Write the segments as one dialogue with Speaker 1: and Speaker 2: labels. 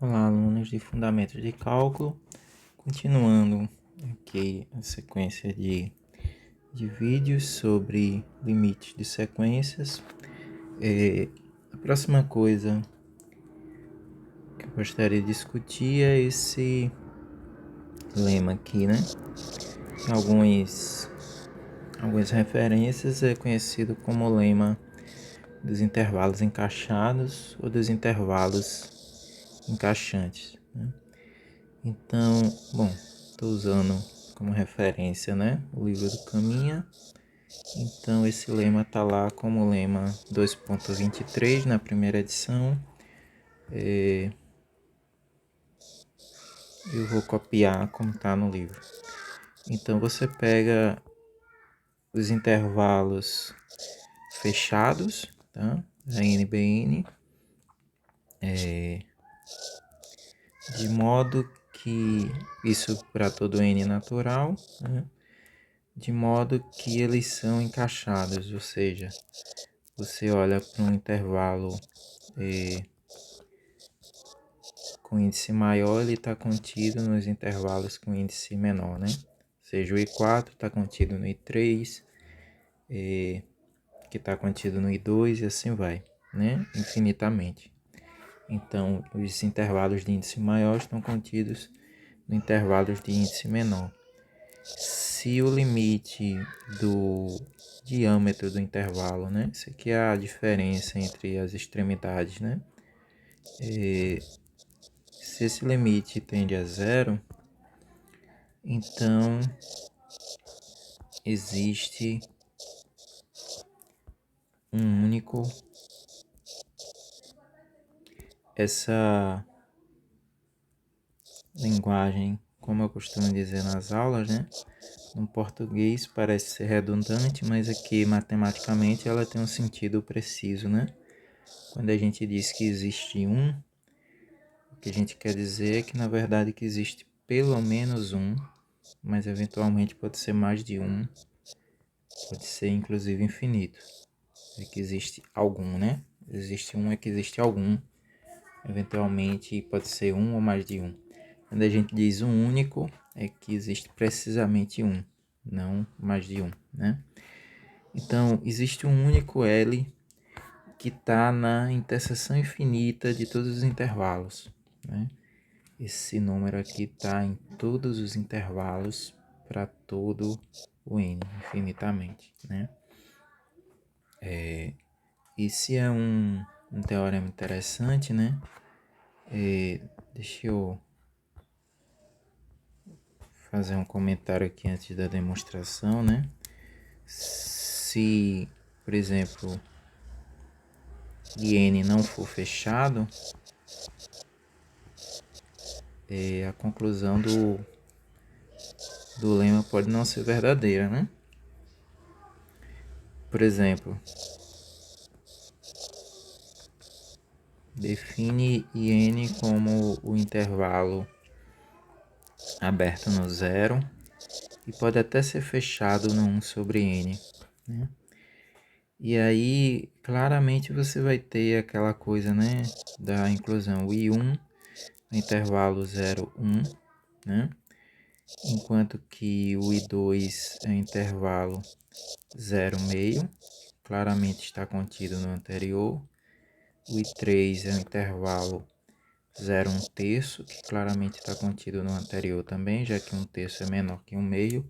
Speaker 1: Olá, alunos de Fundamentos de Cálculo. Continuando aqui a sequência de vídeos sobre limites de sequências. A próxima coisa que eu gostaria de discutir é esse lema aqui, né? Em algumas referências é conhecido como lema dos intervalos encaixados ou dos intervalos encaixantes, né? Então, bom, estou usando como referência, né, o livro do Caminha. Então, esse lema está lá como lema 2.23 na primeira edição. Eu vou copiar como está no livro. Então, você pega os intervalos fechados, tá? A NBN, de modo que isso para todo N natural, né? De modo que eles são encaixados, ou seja, você olha para um intervalo com índice maior, ele está contido nos intervalos com índice menor, né? Ou seja, o I4 está contido no I3, que está contido no I2 e assim vai, né? Infinitamente. Então, os intervalos de índice maior estão contidos no intervalos de índice menor. Se o limite do diâmetro do intervalo, né? Isso aqui é a diferença entre as extremidades, né? Se esse limite tende a zero, então existe um único. Essa linguagem, como eu costumo dizer nas aulas, né? No português parece ser redundante, mas aqui matematicamente ela tem um sentido preciso, né? Quando a gente diz que existe um, o que a gente quer dizer é que na verdade que existe pelo menos um, mas eventualmente pode ser mais de um, pode ser inclusive infinito. É que existe algum, né? Existe um, é que existe algum, eventualmente pode ser um ou mais de um. Quando a gente diz um único, é que existe precisamente um, não mais de um, né? Então, existe um único L que está na interseção infinita de todos os intervalos, né? Esse número aqui está em todos os intervalos para todo o N, infinitamente, né? Esse é um teorema interessante, né? Deixa eu fazer um comentário aqui antes da demonstração, né? Se, por exemplo, N não for fechado, a conclusão do lema pode não ser verdadeira, né? Por exemplo, define N como o intervalo aberto no zero e pode até ser fechado no 1 sobre N, né? E aí, claramente você vai ter aquela coisa, né, da inclusão I1 no intervalo 0, 1, né? Enquanto que o I2 é o intervalo 0, meio, claramente está contido no anterior. O I3 é o intervalo 0, 1 terço, que claramente está contido no anterior também, já que 1 terço é menor que 1 meio,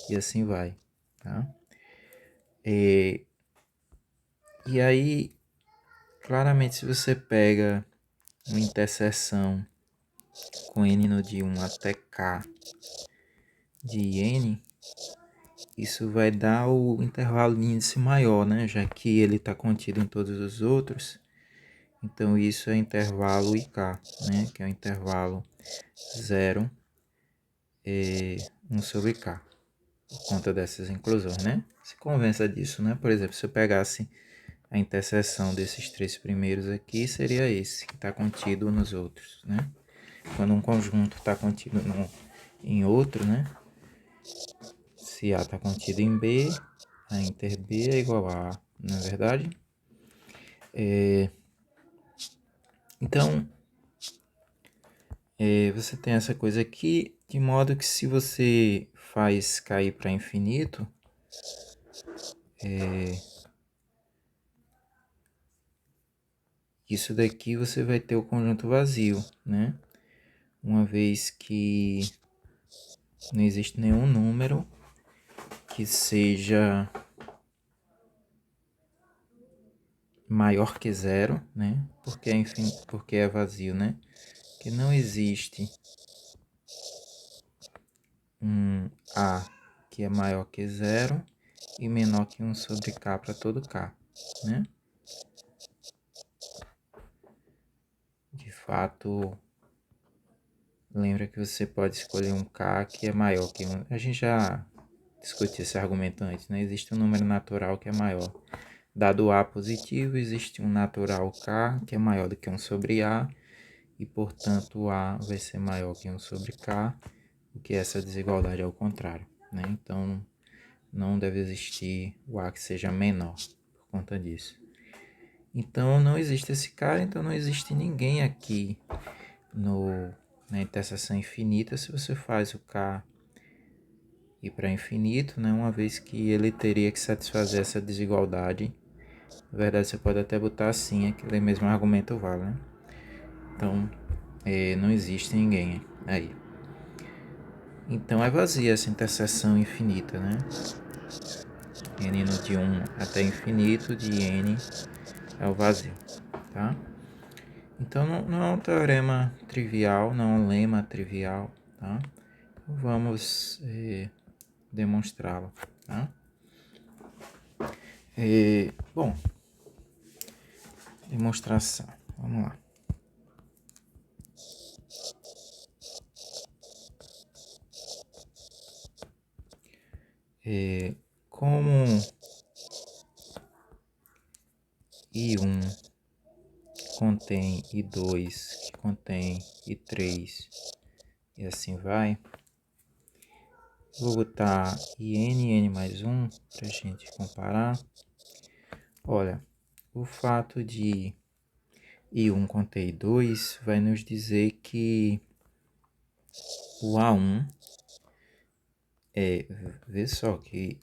Speaker 1: e assim vai, tá? E aí, claramente, se você pega uma interseção com n no de 1 até k de n, isso vai dar o intervalo de índice maior, né? Já que ele está contido em todos os outros. Então, isso é intervalo IK, né? Que é o intervalo 0, 1 sobre k, por conta dessas inclusões, né? Se convença disso, né? Por exemplo, se eu pegasse a interseção desses três primeiros aqui, seria esse, que está contido nos outros, né? Quando um conjunto está contido em outro, né? Se A está contido em B, a inter B é igual a A, não é verdade? Então, você tem essa coisa aqui, de modo que se você faz cair para infinito, isso daqui você vai ter o conjunto vazio, né? Uma vez que não existe nenhum número que seja maior que zero, né? Porque é vazio, né? Que não existe um A que é maior que zero e menor que 1 sobre K para todo K, né? De fato, lembra que você pode escolher um K que é maior que 1. A gente já discutiu esse argumento antes, né? Existe um número natural que é maior. Dado A positivo, existe um natural K que é maior do que 1 sobre A e, portanto, A vai ser maior que 1 sobre K, o que essa desigualdade é o contrário, né? Então, não deve existir o A que seja menor por conta disso. Então, não existe esse cara, então não existe ninguém aqui na interseção infinita se você faz o K ir para infinito, né? Uma vez que ele teria que satisfazer essa desigualdade. Na verdade, você pode até botar assim, aquele mesmo argumento vale, né? Então, não existe ninguém aí. Então, é vazia essa interseção infinita, né? N indo de 1 até infinito, de N é o vazio, tá? Então, não é um teorema trivial, não é um lema trivial, tá? Então, vamos demonstrá-lo, tá? Bom, demonstração, vamos lá. Como I1 contém I2, que contém I3 e assim vai, vou botar IN mais 1 para a gente comparar. Olha, o fato de I1 conter I2 vai nos dizer que o A1 vê só que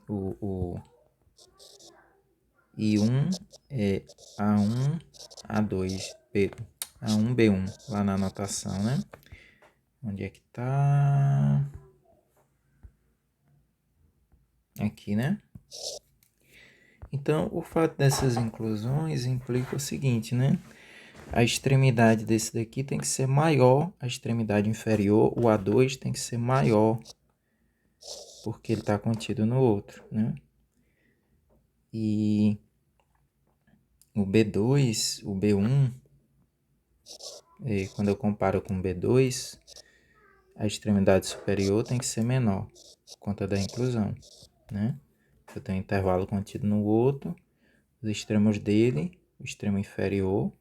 Speaker 1: o I1 é A1, A2, B, A1, B1, lá na anotação, né? Onde é que tá? Aqui, né? Então, o fato dessas inclusões implica o seguinte, né? A extremidade desse daqui tem que ser maior, a extremidade inferior, o A2 tem que ser maior, porque ele está contido no outro, né? E o B2, o B1, quando eu comparo com o B2, a extremidade superior tem que ser menor, por conta da inclusão, né? Eu tenho um intervalo contido no outro, os extremos dele, o extremo inferior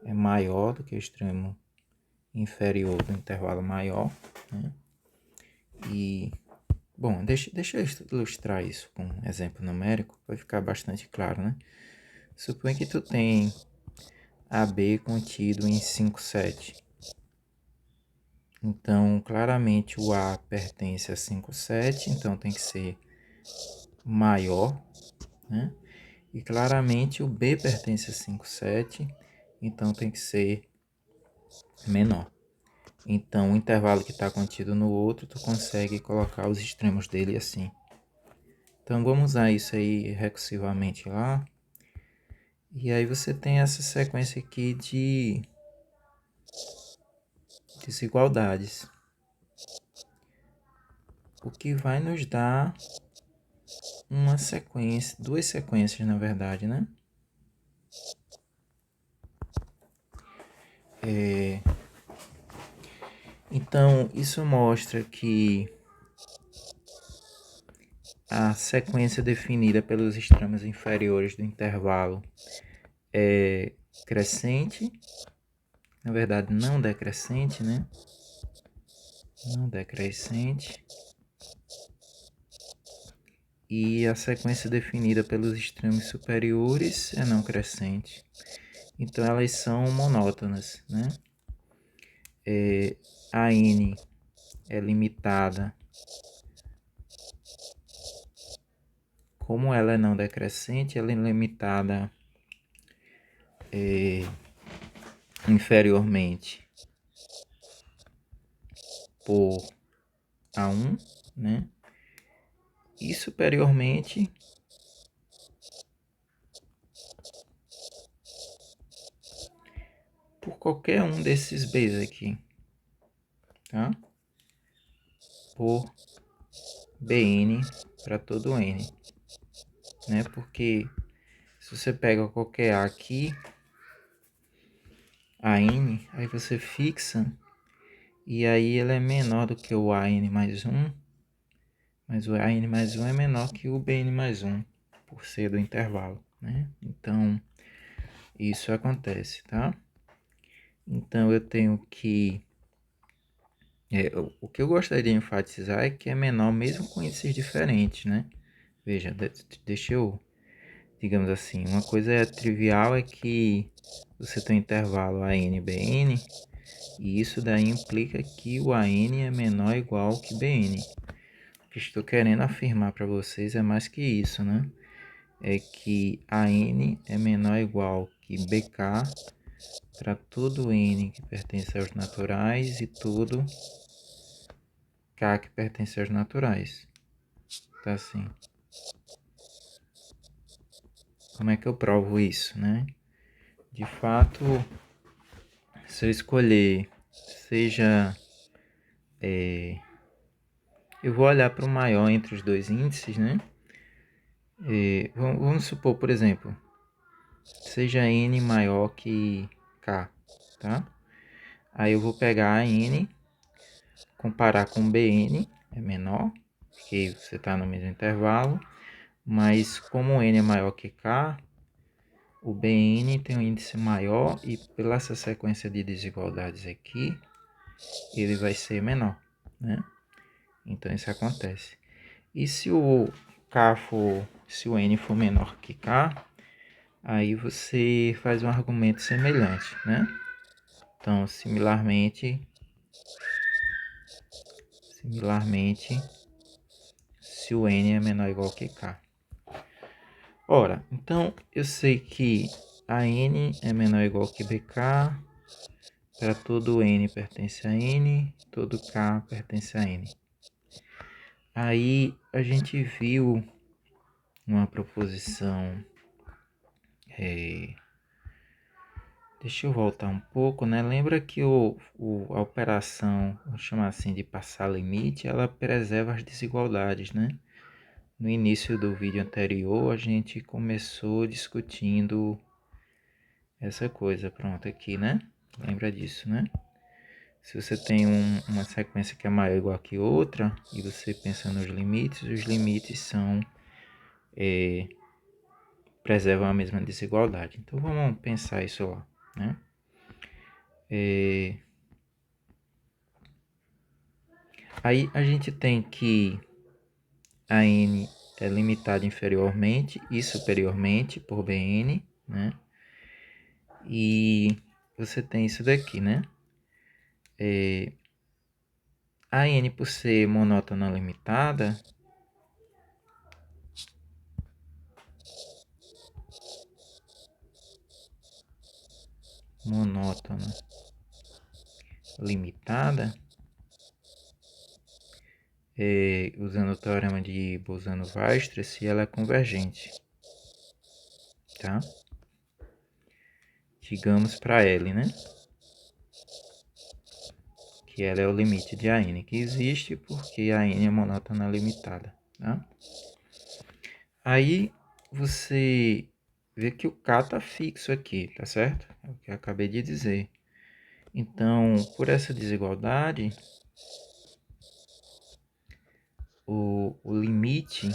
Speaker 1: é maior do que o extremo inferior do intervalo maior, né? E, bom, deixa eu ilustrar isso com um exemplo numérico, vai ficar bastante claro, né? Suponha que tu tem AB contido em 5, 7. Então, claramente o A pertence a 5, 7, então tem que ser maior, né? E claramente o B pertence a 5, 7, então tem que ser menor. Então, o intervalo que está contido no outro, tu consegue colocar os extremos dele assim. Então, vamos usar isso aí recursivamente lá. E aí você tem essa sequência aqui de desigualdades. O que vai nos dar uma sequência, duas sequências na verdade, né? Então, isso mostra que a sequência definida pelos extremos inferiores do intervalo é crescente, na verdade não decrescente, né? Não decrescente. E a sequência definida pelos extremos superiores é não crescente. Então elas são monótonas, né? a n é limitada, como ela é não decrescente, ela é limitada inferiormente por A1, né? E superiormente por qualquer um desses B's aqui, tá? Por Bn para todo n, né? Porque se você pega qualquer A aqui, AN, aí você fixa, e aí ele é menor do que o AN mais 1, mas o AN mais 1 é menor que o BN mais 1, por ser do intervalo, né? Então, isso acontece, tá? Então, eu tenho que... o que eu gostaria de enfatizar é que é menor mesmo com índices diferentes, né? Veja, deixa eu... Digamos assim, uma coisa trivial é que você tem um intervalo AN-BN, e isso daí implica que o AN é menor ou igual que BN. O que estou querendo afirmar para vocês é mais que isso, né? É que AN é menor ou igual que BK para todo N que pertence aos naturais e todo K que pertence aos naturais. Tá assim. Como é que eu provo isso, né? De fato, se eu escolher, seja... eu vou olhar para o maior entre os dois índices, né? Vamos supor, por exemplo, seja n maior que k, tá? Aí eu vou pegar a n, comparar com bn, é menor, porque você está no mesmo intervalo, mas como n é maior que k, o bn tem um índice maior e pela essa sequência de desigualdades aqui, ele vai ser menor, né? Então isso acontece. E se o k for, se o n for menor que k, aí você faz um argumento semelhante, né? Então, similarmente, se o n é menor ou igual que k. Ora, então eu sei que a n é menor ou igual que bk, para todo n pertence a n, todo k pertence a n. Aí a gente viu uma proposição, deixa eu voltar um pouco, né? Lembra que a operação, vamos chamar assim de passar limite, ela preserva as desigualdades, né? No início do vídeo anterior, a gente começou discutindo essa coisa, pronto, aqui, né? Lembra disso, né? Se você tem uma sequência que é maior ou igual que outra, e você pensa nos limites, os limites são... preservam a mesma desigualdade. Então, vamos pensar isso lá, né? Aí, a gente tem que a n é limitada inferiormente e superiormente por Bn, né? E você tem isso daqui, né? A n, por ser monótona limitada, usando o teorema de Bolzano-Weierstrass, ela é convergente, tá? Digamos para L, né? Que ela é o limite de AN, que existe porque a N é monótona limitada, tá? Aí você vê que o K está fixo aqui, tá certo? É o que eu acabei de dizer. Então, por essa desigualdade, o limite,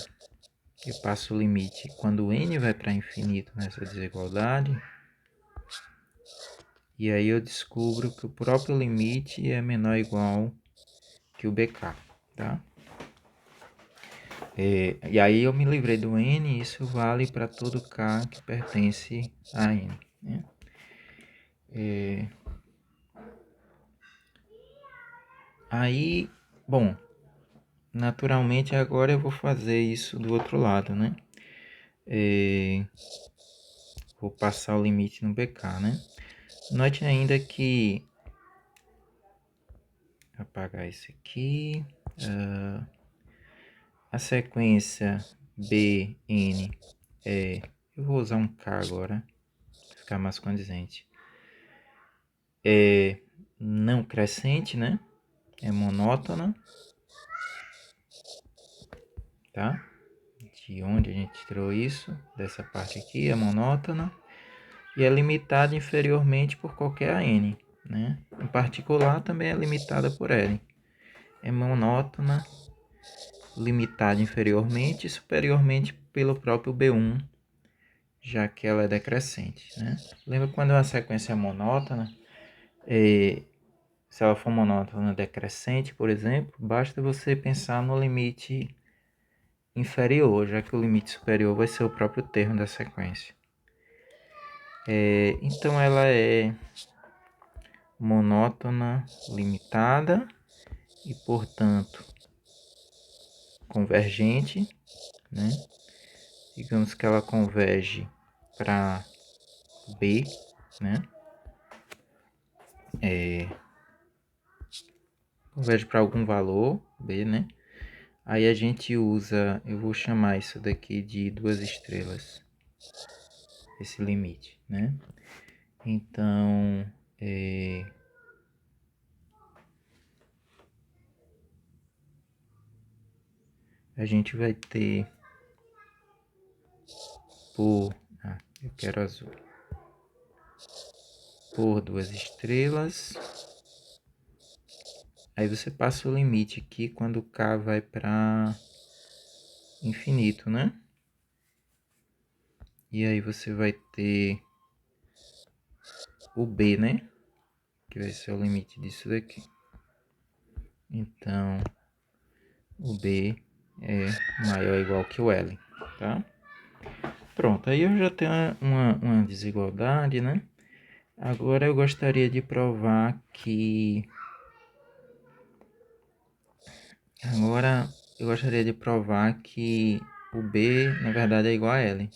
Speaker 1: eu passo o limite quando n vai para infinito nessa desigualdade, e aí eu descubro que o próprio limite é menor ou igual que o BK, tá? E aí eu me livrei do n, e isso vale para todo k que pertence a n, né? Aí, bom, naturalmente agora eu vou fazer isso do outro lado, né? Vou passar o limite no BK, né? Note ainda que... Apagar isso aqui. A sequência BN eu vou usar um K agora, para ficar mais condizente. É não crescente, né? É monótona, tá? De onde a gente tirou isso? Dessa parte aqui, é monótona. E é limitada inferiormente por qualquer AN, né? Em particular, também é limitada por L. É monótona, limitada inferiormente e superiormente pelo próprio B1, já que ela é decrescente, né? Lembra quando uma sequência é monótona? Se ela for monótona decrescente, por exemplo, basta você pensar no limite inferior, já que o limite superior vai ser o próprio termo da sequência. Então ela é monótona limitada e, portanto, convergente, né? Digamos que ela converge para B, né? Converge para algum valor, B, né? Aí a gente usa, eu vou chamar isso daqui de 2 estrelas, esse limite, né? Então, a gente vai ter por... eu quero azul. Por 2 estrelas. Aí você passa o limite aqui quando o K vai para infinito, né? E aí você vai ter o B, né? Que vai ser o limite disso daqui. Então, o B é maior ou igual que o L, tá? Pronto, aí eu já tenho uma desigualdade, né? Agora eu gostaria de provar que... o B, na verdade, é igual a L.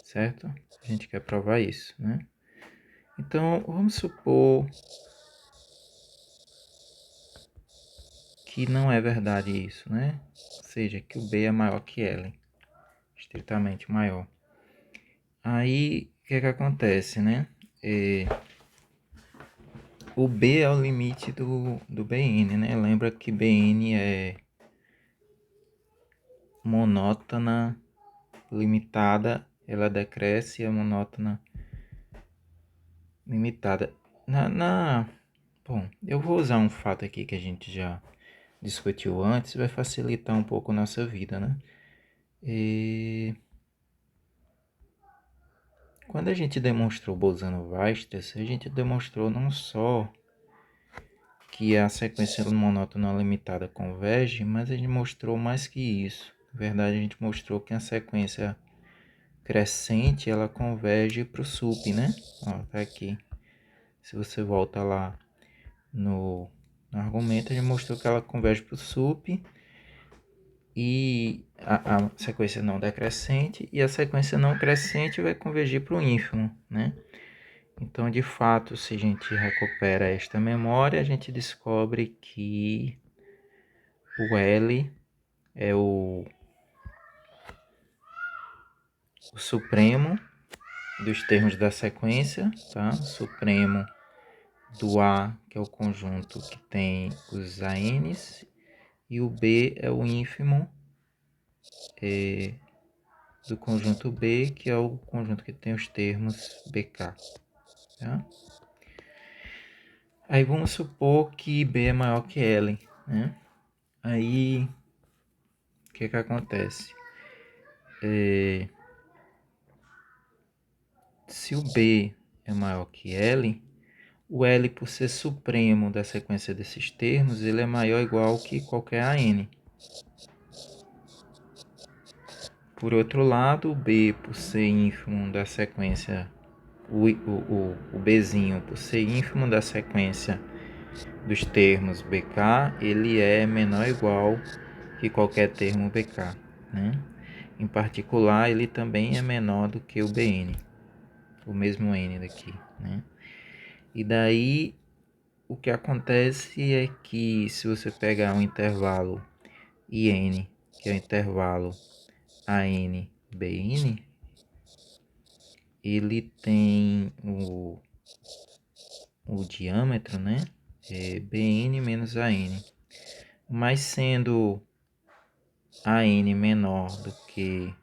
Speaker 1: Certo? A gente quer provar isso, né? Então, vamos supor que não é verdade isso, né? Ou seja, que o B é maior que L, estritamente maior. Aí, o que é que acontece, né? O B é o limite do Bn, né? Lembra que Bn é monótona limitada, ela decresce, é monótona limitada. Bom, eu vou usar um fato aqui que a gente já discutiu antes, vai facilitar um pouco a nossa vida, né? Quando a gente demonstrou Bolzano-Weierstrass, a gente demonstrou não só que a sequência monótona limitada converge, mas a gente mostrou mais que isso. Na verdade, a gente mostrou que a sequência crescente ela converge para o sup, né? Ó, tá aqui. Se você volta lá no argumento, a gente mostrou que ela converge para o sup e a sequência não decrescente, e a sequência não crescente vai convergir para o ínfimo, né? Então, de fato, se a gente recupera esta memória, a gente descobre que o L é o supremo dos termos da sequência, tá? O supremo do A, que é o conjunto que tem os ANs, e o B é o ínfimo do conjunto B, que é o conjunto que tem os termos BK, tá? Aí vamos supor que B é maior que L, né? Aí, o que acontece? Se o B é maior que L, o L, por ser supremo da sequência desses termos, ele é maior ou igual que qualquer AN. Por outro lado, o B, por ser ínfimo da sequência, o Bzinho, por ser ínfimo da sequência dos termos BK, ele é menor ou igual que qualquer termo BK, né? Em particular, ele também é menor do que o Bn, o mesmo N daqui, né? E daí, o que acontece é que se você pegar um intervalo IN, que é o intervalo AN-BN, ele tem o diâmetro, né? É BN menos AN. Mas sendo AN menor do que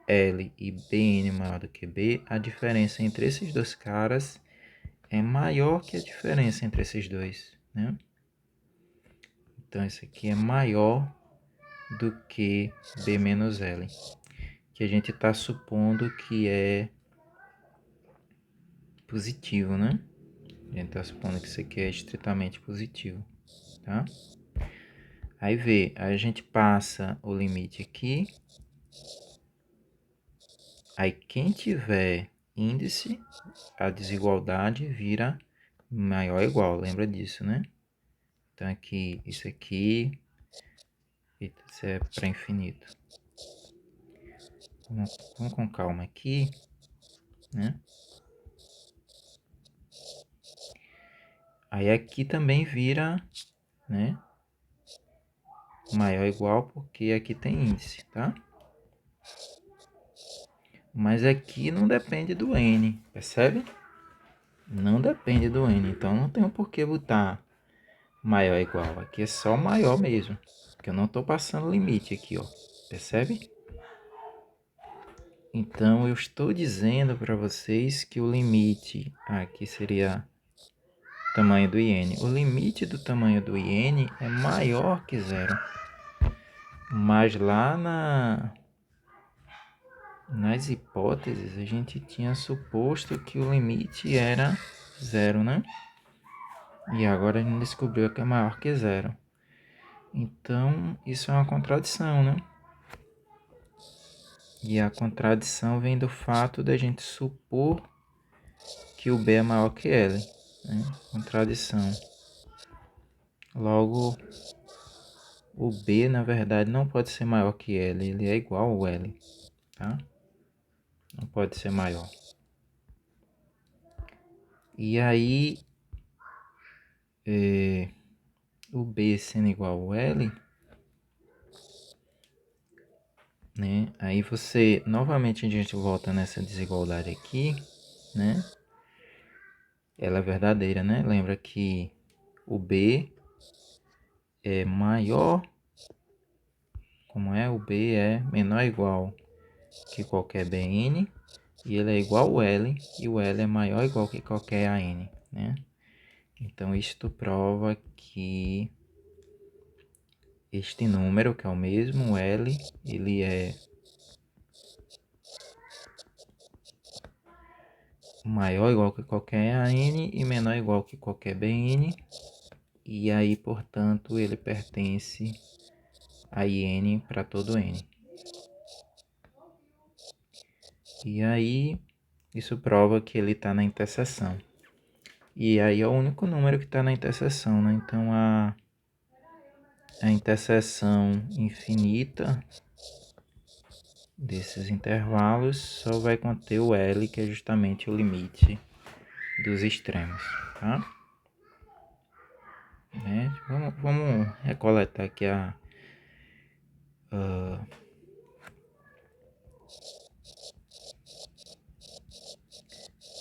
Speaker 1: L e BN maior do que B, a diferença entre esses dois caras é maior que a diferença entre esses dois, né? Então, esse aqui é maior do que B menos L, que a gente está supondo que é positivo, né? A gente está supondo que isso aqui é estritamente positivo, tá? Aí vê, a gente passa o limite aqui. Aí quem tiver índice, a desigualdade vira maior ou igual, lembra disso, né? Então aqui, isso aqui, isso é para infinito. Vamos com calma aqui, né? Aí aqui também vira, né? Maior ou igual, porque aqui tem índice, tá? Mas aqui não depende do n, percebe? Não depende do n, então não tem por que botar maior ou igual. Aqui é só maior mesmo, porque eu não estou passando limite aqui, ó. Percebe? Então eu estou dizendo para vocês que o limite aqui seria o tamanho do iene. O limite do tamanho do iene é maior que zero. Mas lá nas hipóteses a gente tinha suposto que o limite era zero, né? E agora a gente descobriu que é maior que zero. Então isso é uma contradição, né? E a contradição vem do fato da gente supor que o B é maior que L, né? Contradição. Logo, o B, na verdade, não pode ser maior que L, ele é igual ao L, tá? Não pode ser maior. E aí, o B sendo igual ao L, né? Aí você, novamente a gente volta nessa desigualdade aqui, né? Ela é verdadeira, né? Lembra que o B é maior, como é? O B é menor ou igual que qualquer Bn, e ele é igual ao L, e o L é maior ou igual que qualquer AN, né? Então, isto prova que este número, que é o mesmo, L, ele é maior ou igual que qualquer AN e menor ou igual que qualquer BN, e aí, portanto, ele pertence a IN para todo N. E aí, isso prova que ele está na interseção. E aí é o único número que está na interseção, né? Então, a interseção infinita desses intervalos só vai conter o L, que é justamente o limite dos extremos, tá? Vamos recoletar aqui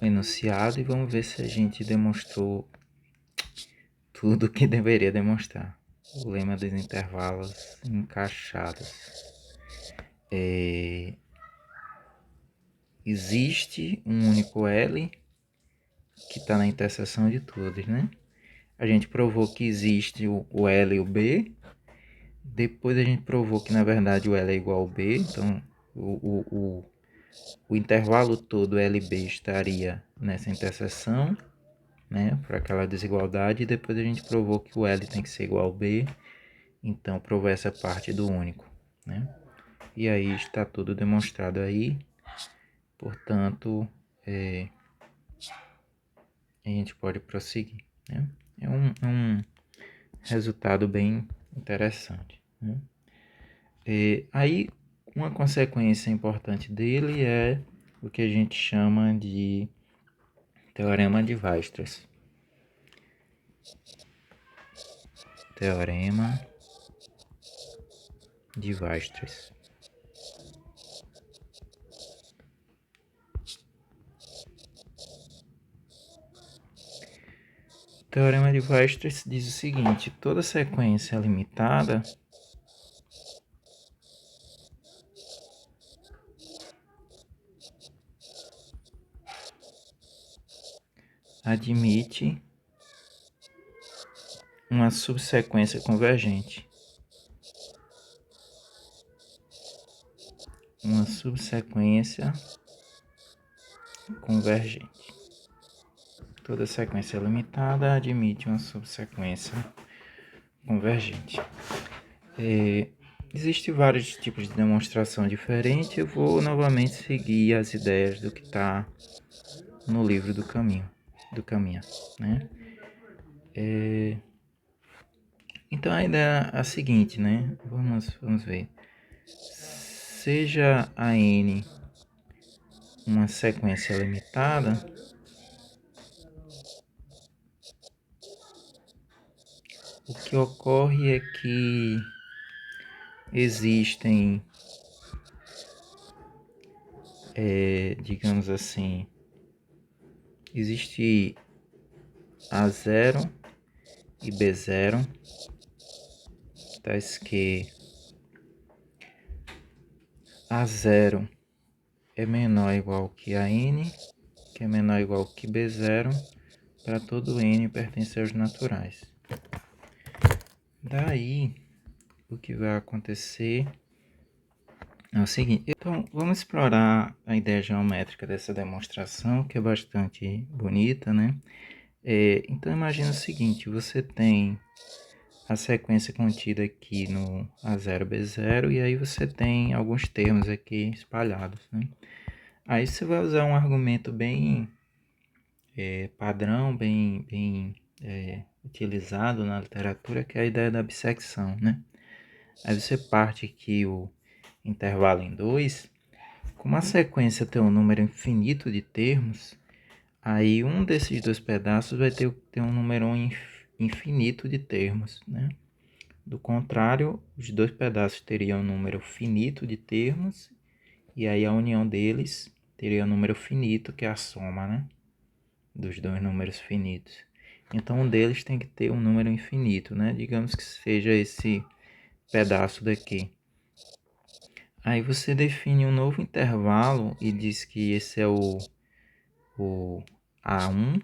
Speaker 1: o enunciado e vamos ver se a gente demonstrou tudo o que deveria demonstrar. O lema dos intervalos encaixados. Existe um único L que está na interseção de todos, né? A gente provou que existe o L e o B. Depois a gente provou que na verdade o L é igual ao B. Então o intervalo todo LB estaria nessa interseção, né? Por aquela desigualdade. E depois a gente provou que o L tem que ser igual ao B. Então provou essa parte do único, né? E aí está tudo demonstrado aí. Portanto, a gente pode prosseguir, né? É um resultado bem interessante, né? Aí, uma consequência importante dele é o que a gente chama de Teorema de Weierstrass. Teorema de Weierstrass. O Teorema de Weierstrass diz o seguinte: toda sequência limitada admite uma subsequência convergente. Uma subsequência convergente. Toda sequência limitada admite uma subsequência convergente. Existem vários tipos de demonstração diferente. Eu vou novamente seguir as ideias do que está no livro do caminho, né? Então a ideia é a seguinte, né? Vamos ver. Seja a n uma sequência limitada, o que ocorre é que existem, digamos assim, existe A0 e B0, tais que A0 é menor ou igual que a n, que é menor ou igual que B0, para todo n pertencer aos naturais. Daí, o que vai acontecer é o seguinte. Então, vamos explorar a ideia geométrica dessa demonstração, que é bastante bonita, né? Então, imagina o seguinte, você tem a sequência contida aqui no A0, B0, e aí você tem alguns termos aqui espalhados, né? Aí você vai usar um argumento bem padrão, bem utilizado na literatura, que é a ideia da bissecção, né? Aí você parte aqui o intervalo em 2, como a sequência tem um número infinito de termos, aí um desses dois pedaços vai ter um número infinito de termos, né? Do contrário, os dois pedaços teriam um número finito de termos, e aí a união deles teria um número finito, que é a soma, né? Dos dois números finitos. Então, um deles tem que ter um número infinito, né? Digamos que seja esse pedaço daqui. Aí você define um novo intervalo e diz que esse é o A1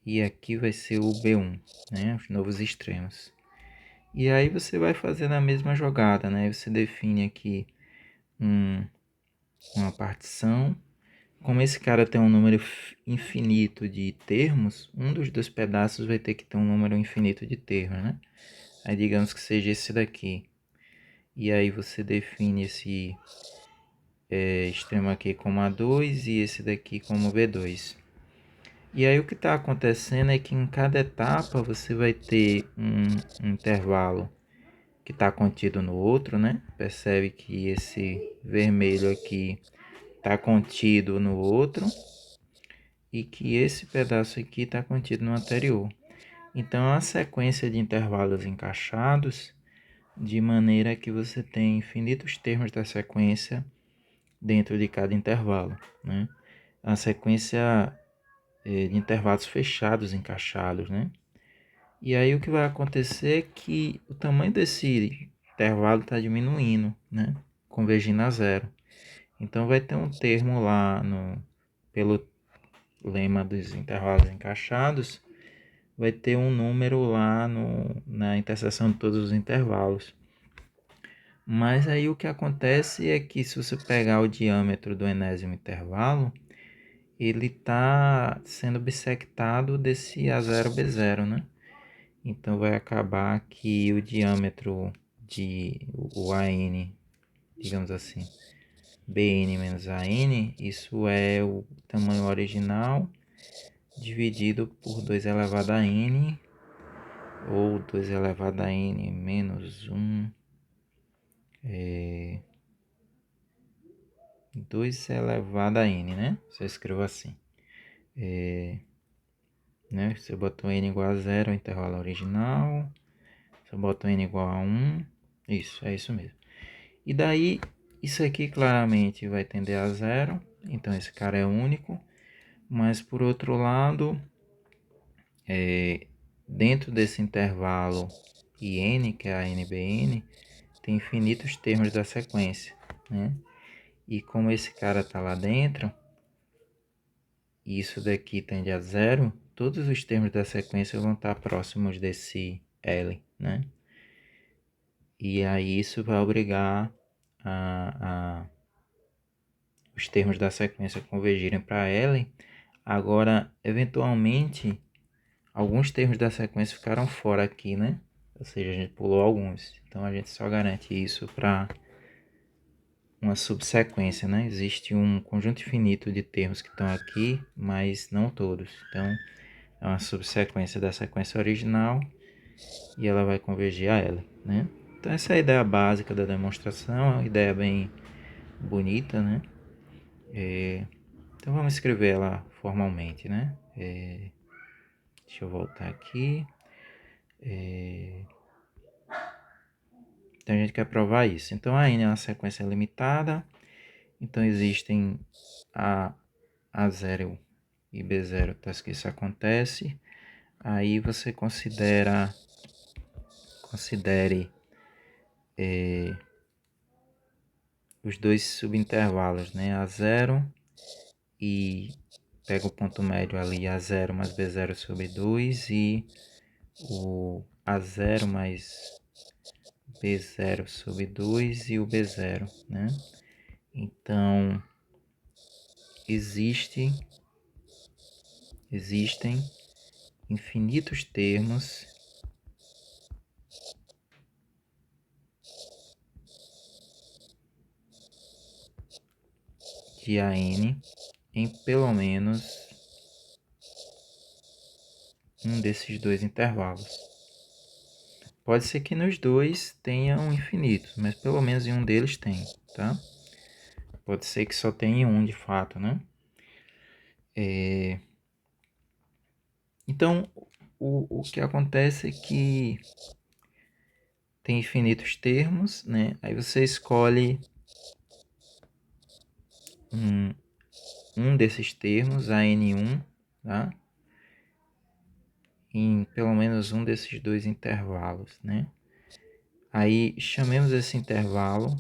Speaker 1: e aqui vai ser o B1, né? Os novos extremos. E aí você vai fazendo a mesma jogada, né? Você define aqui uma partição. Como esse cara tem um número infinito de termos, um dos dois pedaços vai ter que ter um número infinito de termos, né? Aí digamos que seja esse daqui. E aí você define esse extremo aqui como A2 e esse daqui como B2. E aí o que está acontecendo é que em cada etapa você vai ter um intervalo que está contido no outro, né? Percebe que esse vermelho aqui está contido no outro e que esse pedaço aqui está contido no anterior. Então, é uma sequência de intervalos encaixados de maneira que você tem infinitos termos da sequência dentro de cada intervalo, né? A sequência de intervalos fechados, encaixados, né? E aí o que vai acontecer é que o tamanho desse intervalo está diminuindo, né? Convergindo a zero. Então vai ter um termo lá pelo lema dos intervalos encaixados, vai ter um número lá na interseção de todos os intervalos. Mas aí o que acontece é que se você pegar o diâmetro do enésimo intervalo, ele está sendo bissectado desse A0, B0, né? Então vai acabar que o diâmetro o AN digamos assim, Bn menos An, isso é o tamanho original dividido por 2 elevado a n, ou 2 elevado a n menos 1, 2 elevado a n, né? Você escreveu assim. Né? Você botou n igual a 0, o intervalo original. Você botou n igual a 1. Isso, é isso mesmo. E daí, isso aqui claramente vai tender a 0. Então, esse cara é único. Mas, por outro lado, dentro desse intervalo IN, que é a NBN, tem infinitos termos da sequência, né? E como esse cara está lá dentro, e isso daqui tende a 0, todos os termos da sequência vão estar próximos desse L, né? E aí isso vai obrigar os termos da sequência convergirem para L. Agora, eventualmente, alguns termos da sequência ficaram fora aqui, né? Ou seja, a gente pulou alguns. Então, a gente só garante isso para uma subsequência, né? Existe um conjunto infinito de termos que estão aqui, mas não todos. Então, é uma subsequência da sequência original e ela vai convergir a ela, né? Então, essa é a ideia básica da demonstração, é uma ideia bem bonita, né? Então, vamos escrever ela formalmente, né? Deixa eu voltar aqui. Então, a gente quer provar isso. Então, a n é uma sequência limitada. Então, existem A0 e B0, tá? Que isso acontece. Aí você considere os dois subintervalos, né? A0 e pega o ponto médio ali, A0 mais B0 sobre 2 e o A0 mais B0 sobre 2 e o B0, né? Então, existem infinitos termos de AN em pelo menos um desses dois intervalos. Pode ser que nos dois tenha um infinito, mas pelo menos em um deles tem, tá? Pode ser que só tenha um de fato, né? Então, o que acontece é que tem infinitos termos, né? Aí você escolhe um desses termos, a N1, tá? Em pelo menos um desses dois intervalos, né? Aí chamemos esse intervalo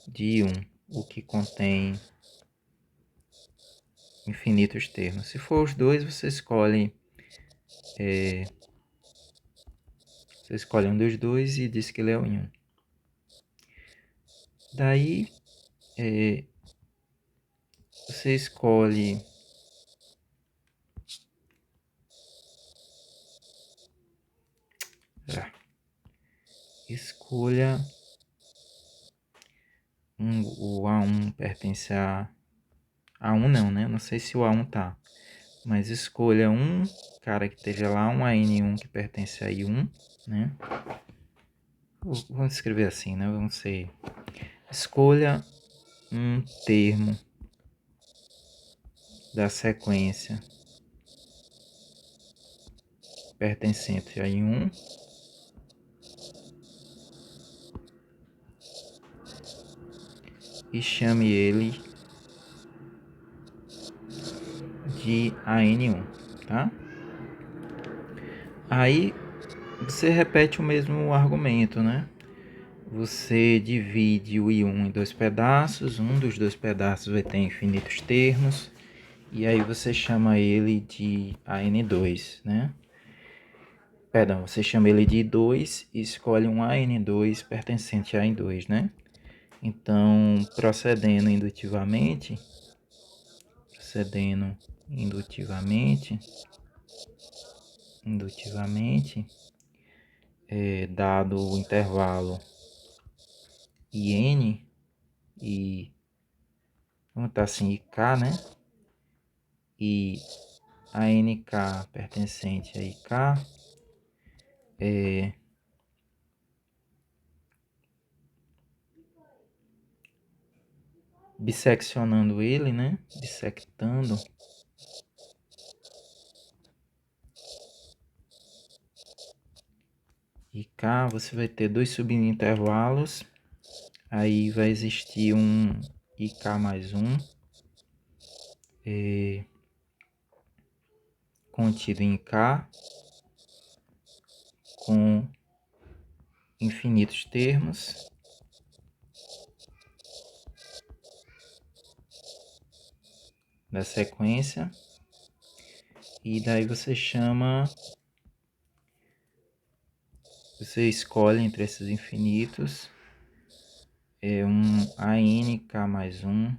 Speaker 1: de 1, o que contém infinitos termos. Se for os dois, você escolhe um dos dois e diz que ele é o 1. Daí, você escolhe escolha o A1 pertence a A1 não, né? Não sei se o A1 tá. Mas escolha um cara que esteja lá, um AN1 que pertence a I1, né? Vamos escrever assim, né? Vamos ser... Escolha um termo da sequência pertencente a I1 e chame ele de AN1, tá? Aí você repete o mesmo argumento, né? Você divide o I1 em dois pedaços, um dos dois pedaços vai ter infinitos termos, e aí você chama ele de AN2, né? Perdão, você chama ele de I2 e escolhe um AN2 pertencente a AN2, né? Então, procedendo indutivamente, dado o intervalo IN e vamos botar assim, IK, né? E a NK pertencente a IK, bisseccionando ele, né? Dissectando. IK, você vai ter dois subintervalos. Aí vai existir um IK mais um contido em K com infinitos termos. Da sequência. E daí você escolhe entre esses infinitos um ANK mais um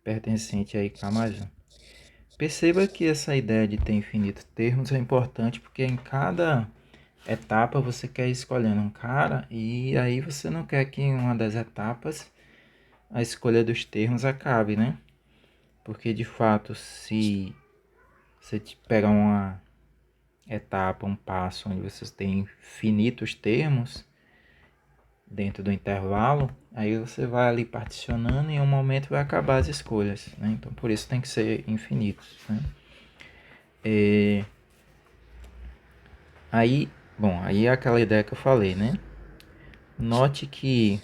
Speaker 1: pertencente a IK mais um. Perceba que essa ideia de ter infinitos termos é importante porque em cada etapa você quer ir escolhendo um cara e aí você não quer que em uma das etapas a escolha dos termos acabe, né? Porque de fato, se você pegar uma etapa, um passo onde você tem infinitos termos dentro do intervalo, aí você vai ali particionando e em um momento vai acabar as escolhas, né? Então por isso tem que ser infinitos, né? Aí é aquela ideia que eu falei, né? Note que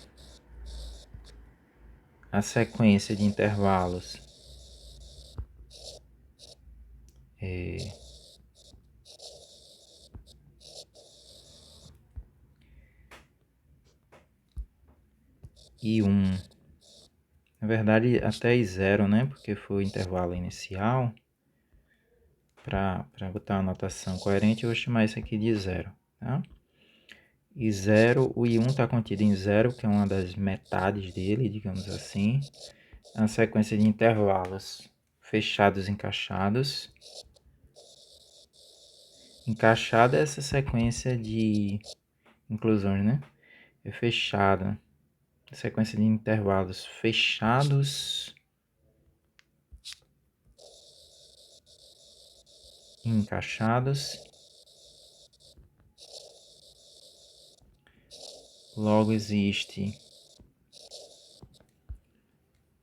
Speaker 1: a sequência de intervalos I1, na verdade até I0, né? Porque foi o intervalo inicial. Para botar uma notação coerente, eu vou chamar isso aqui de 0, tá? E 0, o I1 está contido em 0, que é uma das metades dele, digamos assim. É uma sequência de intervalos fechados, encaixados. Encaixada é essa sequência de inclusões, né? É fechada. Sequência de intervalos fechados e encaixados. Logo existe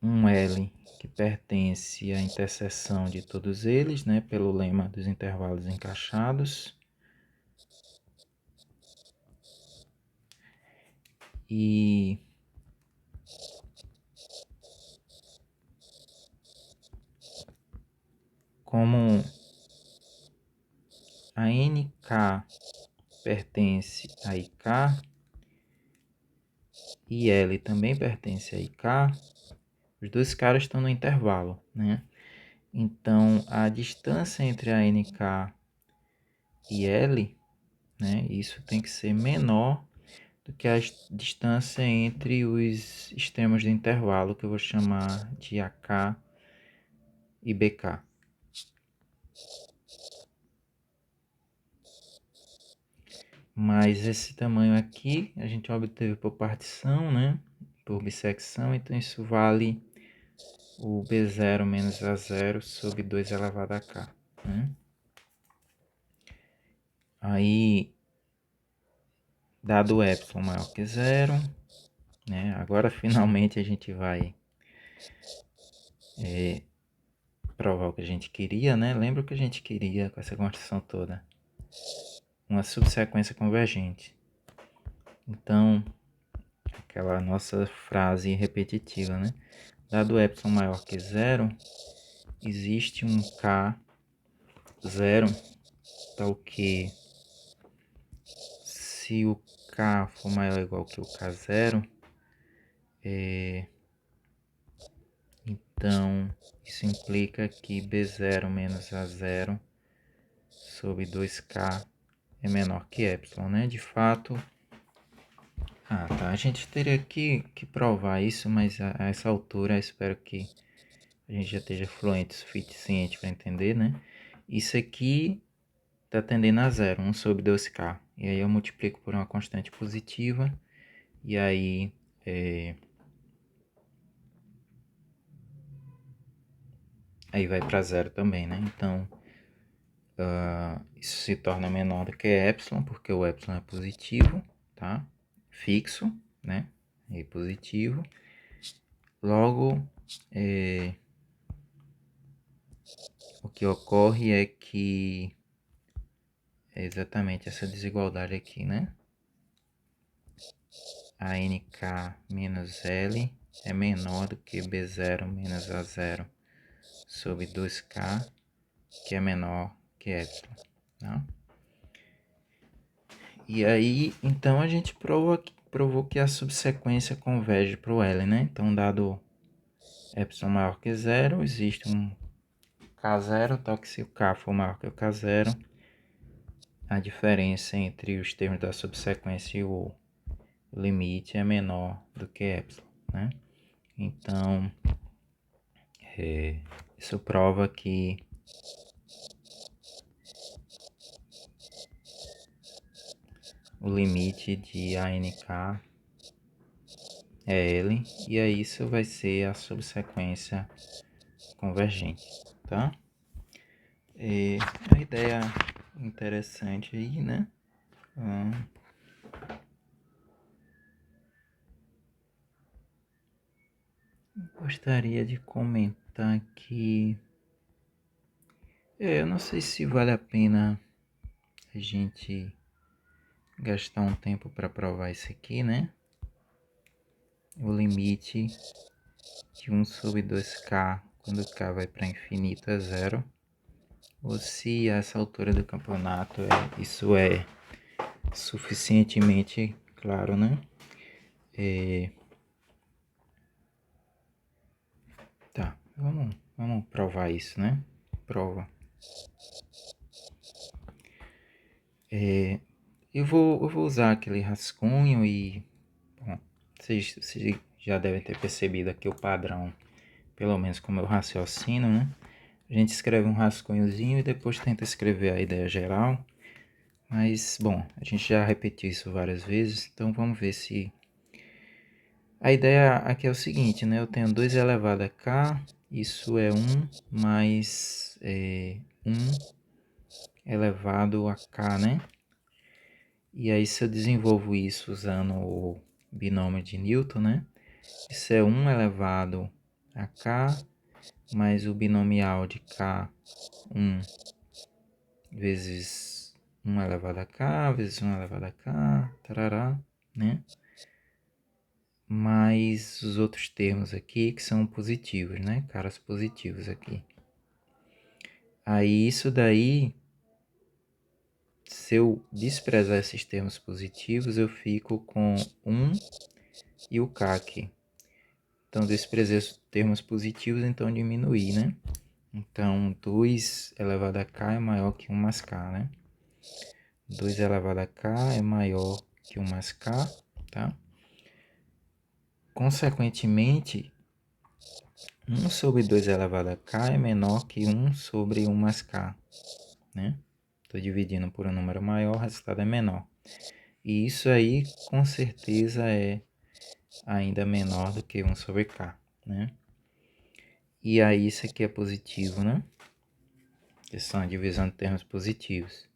Speaker 1: um L que pertence à interseção de todos eles, né, pelo lema dos intervalos encaixados. E como a NK pertence a IK e L também pertence a IK, os dois caras estão no intervalo, né? Então, a distância entre a NK e L, né, isso tem que ser menor do que a distância entre os extremos do intervalo, que eu vou chamar de AK e BK. Mas esse tamanho aqui a gente obteve por partição, né? Por bissecção, então isso vale o B0 menos A0 sobre 2 elevado a K. Né? Aí, dado o epsilon maior que 0, né? Agora finalmente a gente vai provar o que a gente queria, né? Lembra o que a gente queria com essa construção toda? Uma subsequência convergente. Então, aquela nossa frase repetitiva, né? Dado epsilon maior que 0, existe um K0, tal que se o K for maior ou igual que o K0, então isso implica que B0 menos A0 sobre 2K é menor que epsilon, né? De fato, tá. A gente teria que provar isso, mas a essa altura eu espero que a gente já esteja fluente o suficiente para entender, né? Isso aqui está tendendo a zero, 1 sobre 2k. E aí eu multiplico por uma constante positiva, e aí aí vai para zero também, né? Então, isso se torna menor do que epsilon, porque o epsilon é positivo, tá? Fixo, né? E positivo. Logo, o que ocorre é que é exatamente essa desigualdade aqui, né? A nk menos L é menor do que B0 menos A0 sobre 2k, que é menor que epsilon, tá? E aí, então a gente provou que a subsequência converge para o L, né? Então, dado epsilon maior que zero, existe um K0, tal que se o K for maior que o K0, a diferença entre os termos da subsequência e o limite é menor do que epsilon, né? Então, isso prova que o limite de ANK é L, e aí isso vai ser a subsequência convergente, tá? É uma ideia interessante aí, né? Gostaria de comentar que eu não sei se vale a pena a gente gastar um tempo para provar isso aqui, né? O limite de 1 sobre 2k quando k vai para infinito é zero, ou se a essa altura do campeonato isso é suficientemente claro, né? Tá, vamos provar isso, né? Prova. Eu vou usar aquele rascunho e, bom, vocês já devem ter percebido aqui o padrão, pelo menos como eu raciocino, né? A gente escreve um rascunhozinho e depois tenta escrever a ideia geral. Mas, bom, a gente já repetiu isso várias vezes, então vamos ver se... A ideia aqui é o seguinte, né? Eu tenho 2 elevado a k, isso é 1 mais 1 elevado a k, né? E aí se eu desenvolvo isso usando o binômio de Newton, né? Isso é 1 elevado a k mais o binomial de k, 1 vezes 1 elevado a k, vezes 1 elevado a k, tarará, né? Mais os outros termos aqui que são positivos, né? Caras positivos aqui. Aí isso daí, se eu desprezar esses termos positivos, eu fico com 1 e o k aqui. Então, desprezei os termos positivos, então diminuí, né? Então, 2 elevado a k é maior que 1 mais k, né? 2 elevado a k é maior que 1 mais k, tá? Consequentemente, 1 sobre 2 elevado a k é menor que 1 sobre 1 mais k, né? Estou dividindo por um número maior, o resultado é menor. E isso aí, com certeza, é ainda menor do que 1 sobre k, né? E aí, isso aqui é positivo, né? Que são a divisão de termos positivos.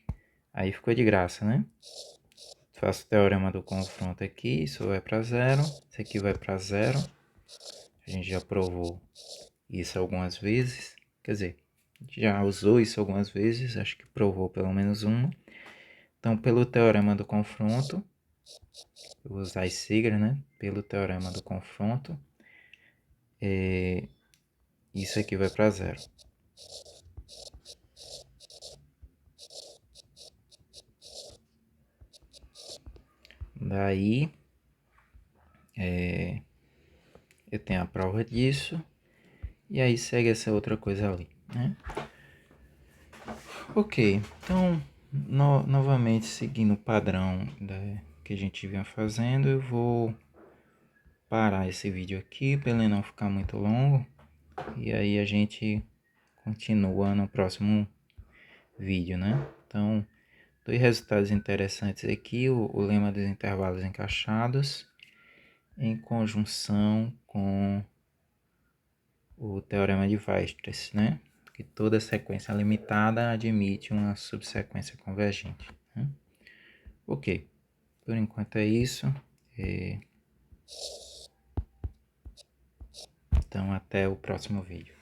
Speaker 1: Aí ficou de graça, né? Faço o teorema do confronto aqui, isso vai para zero, isso aqui vai para zero. A gente já provou isso algumas vezes, quer dizer, já usou isso algumas vezes, acho que provou pelo menos uma. Então, pelo teorema do confronto, eu vou usar as siglas, né? Pelo teorema do confronto, isso aqui vai para zero. Daí, eu tenho a prova disso, e aí segue essa outra coisa ali, né? Ok, então, novamente seguindo o padrão que a gente vinha fazendo, eu vou parar esse vídeo aqui para ele não ficar muito longo, e aí a gente continua no próximo vídeo, né? Então, dois resultados interessantes aqui, o lema dos intervalos encaixados em conjunção com o teorema de Weierstrass, né? Que toda sequência limitada admite uma subsequência convergente, né? Ok, por enquanto é isso. Então, até o próximo vídeo.